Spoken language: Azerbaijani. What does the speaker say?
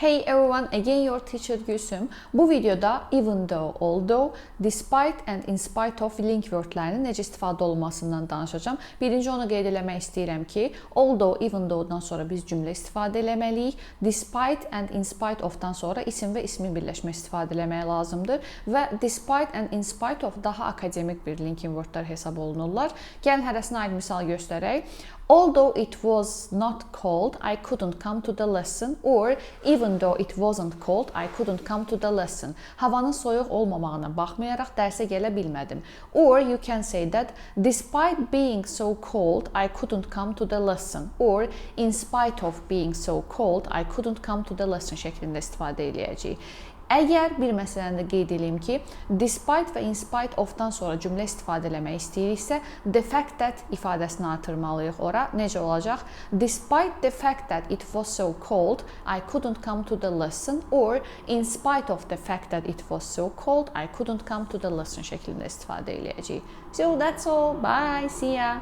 Hey everyone, again your teacher Gülsüm. Bu videoda even though, although, despite and in spite of link wordlərinin necə istifadə olunmasından danışacağım. Birinci onu qeyd eləmək istəyirəm ki, although, even though-dan sonra biz cümlə istifadə eləməliyik. Despite and in spite of-dan sonra isim və ismin birləşmə istifadə eləmək lazımdır. Və despite and in spite of daha akademik bir linking wordlər hesab olunurlar. Gəlin hərəsinə aid misal göstərək. Although it was not cold, I couldn't come to the lesson. Or even though it wasn't cold, I couldn't come to the lesson. Havanın soyuq olmamağına baxmayaraq dərsə gələ bilmədim. Or you can say that despite being so cold, I couldn't come to the lesson. Or in spite of being so cold, I couldn't come to the lesson şəklində istifadə edəcəyik. Əgər bir məsələni də qeyd edeyim ki, despite və in spite of-dan sonra cümlə istifadə eləmək istəyiriksə, the fact that ifadəsini artırmalıyıq ora. Necə olacaq? Despite the fact that it was so cold, I couldn't come to the lesson. Or in spite of the fact that it was so cold, I couldn't come to the lesson şəklində istifadə edəcəyik. So that's all. Bye. See ya.